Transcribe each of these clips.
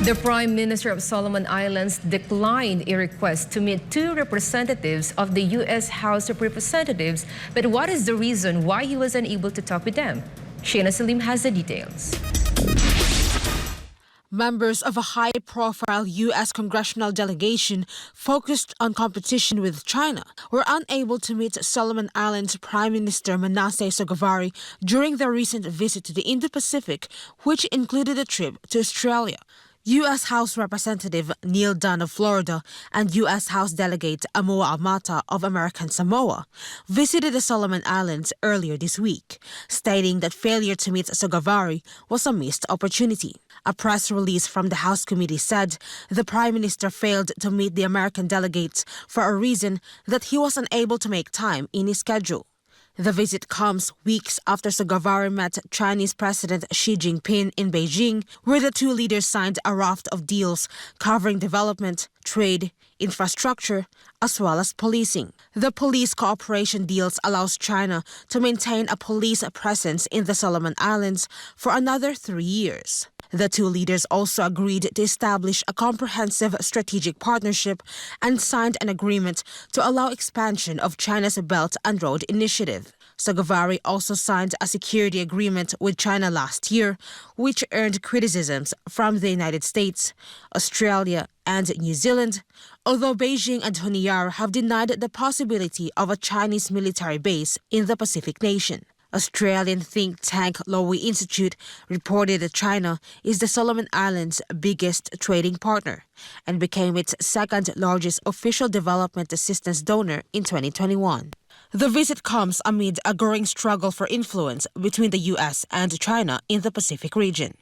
The Prime Minister of Solomon Islands declined a request to meet two representatives of the U.S. House of Representatives. But what is the reason why he was unable to talk with them? Sheina Selim has the details. Members of a high-profile U.S. congressional delegation focused on competition with China were unable to meet Solomon Islands Prime Minister Manasseh Sogavare during their recent visit to the Indo-Pacific, which included a trip to Australia. U.S. House Representative Neil Dunn of Florida and U.S. House Delegate Amoa Amata of American Samoa visited the Solomon Islands earlier this week, stating that failure to meet Sogavare was a missed opportunity. A press release from the House committee said the Prime Minister failed to meet the American delegates for a reason that he was unable to make time in his schedule. The visit comes weeks after Sogavare met Chinese President Xi Jinping in Beijing, where the two leaders signed a raft of deals covering development, trade, infrastructure, as well as policing. The police cooperation deals allows China to maintain a police presence in the Solomon Islands for another 3 years. The two leaders also agreed to establish a comprehensive strategic partnership and signed an agreement to allow expansion of China's Belt and Road Initiative. Sogavare also signed a security agreement with China last year, which earned criticisms from the United States, Australia, and New Zealand, although Beijing and Honiara have denied the possibility of a Chinese military base in the Pacific nation. Australian think tank Lowy Institute reported that China is the Solomon Islands' biggest trading partner and became its second largest official development assistance donor in 2021. The visit comes amid a growing struggle for influence between the U.S. and China in the Pacific region.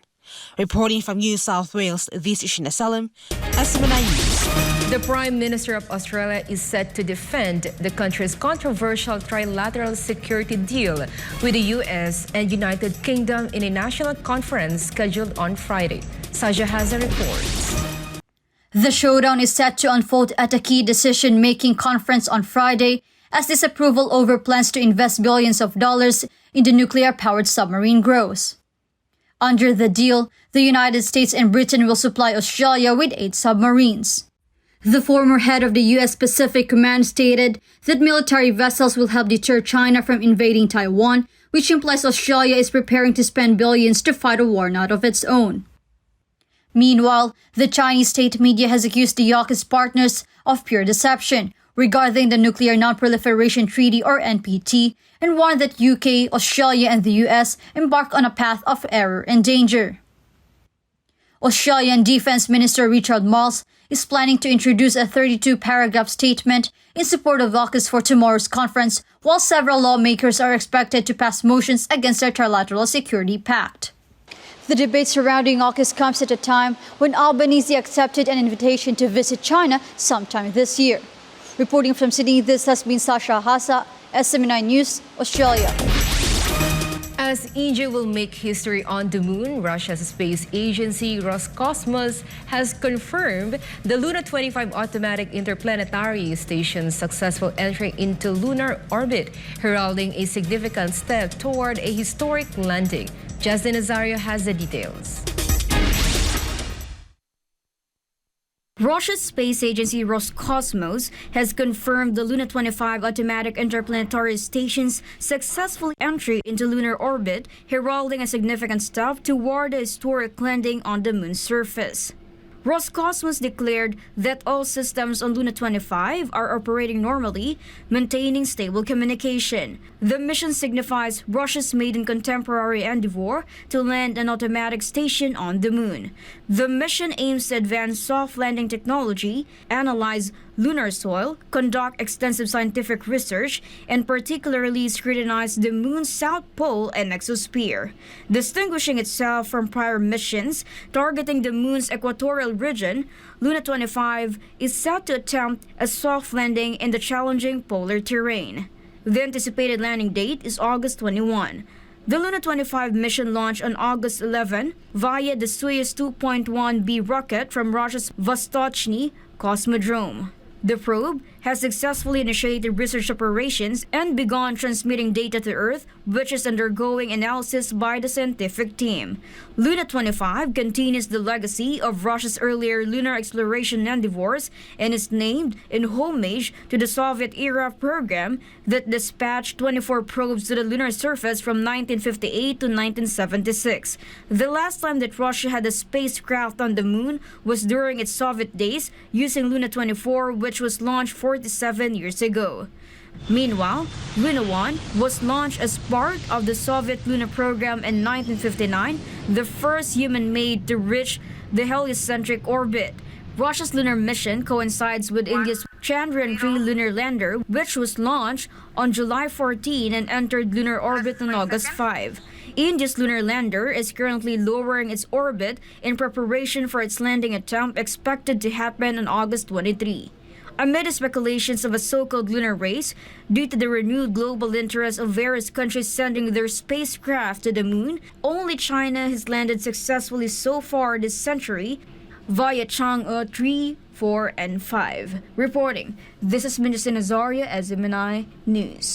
Reporting from New South Wales, this is Sheina Selim, SMNI News. The Prime Minister of Australia is set to defend the country's controversial trilateral security deal with the U.S. and United Kingdom in a national conference scheduled on Friday. Saja has a report. The showdown is set to unfold at a key decision-making conference on Friday as disapproval over plans to invest billions of dollars in the nuclear-powered submarine grows. Under the deal, the United States and Britain will supply Australia with 8 submarines. The former head of the U.S. Pacific Command stated that military vessels will help deter China from invading Taiwan, which implies Australia is preparing to spend billions to fight a war not of its own. Meanwhile, the Chinese state media has accused the AUKUS partners of pure deception regarding the Nuclear Non-Proliferation Treaty or NPT and warned that UK, Australia and the US embark on a path of error and danger. Australian Defence Minister Richard Marles is planning to introduce a 32-paragraph statement in support of AUKUS for tomorrow's conference, while several lawmakers are expected to pass motions against their trilateral security pact. The debate surrounding AUKUS comes at a time when Albanese accepted an invitation to visit China sometime this year. Reporting from Sydney, this has been Sasha Hassa, SMNI News, Australia. As India will make history on the moon, Russia's space agency Roscosmos has confirmed the Luna 25 automatic interplanetary station's successful entry into lunar orbit, heralding a significant step toward a historic landing. Justin Nazario has the details. Russia's space agency Roscosmos has confirmed the Luna 25 automatic interplanetary station's successful entry into lunar orbit, heralding a significant step toward a historic landing on the moon's surface. Roscosmos declared that all systems on Luna 25 are operating normally, maintaining stable communication. The mission signifies Russia's maiden contemporary endeavor to land an automatic station on the moon. The mission aims to advance soft landing technology, analyze lunar soil, conduct extensive scientific research, and particularly scrutinize the moon's south pole and exosphere. Distinguishing itself from prior missions targeting the moon's equatorial region, Luna 25 is set to attempt a soft landing in the challenging polar terrain. The anticipated landing date is August 21. The Luna 25 mission launched on August 11 via the Soyuz 2.1B rocket from Russia's Vostochny Cosmodrome. The probe has successfully initiated research operations and begun transmitting data to Earth, which is undergoing analysis by the scientific team. Luna 25 continues the legacy of Russia's earlier lunar exploration endeavors and is named in homage to the Soviet-era program that dispatched 24 probes to the lunar surface from 1958 to 1976. The last time that Russia had a spacecraft on the moon was during its Soviet days using Luna 24, which was launched 47 years ago. Meanwhile, Luna 1 was launched as part of the Soviet lunar program in 1959, the first human-made to reach the heliocentric orbit. Russia's lunar mission coincides with India's Chandrayaan-3 lunar lander, which was launched on July 14 and entered lunar orbit on August 5. India's lunar lander is currently lowering its orbit in preparation for its landing attempt expected to happen on August 23. Amid the speculations of a so-called lunar race, due to the renewed global interest of various countries sending their spacecraft to the moon, only China has landed successfully so far this century via Chang'e 3, 4, and 5. Reporting, this is Minister Nazaria as News.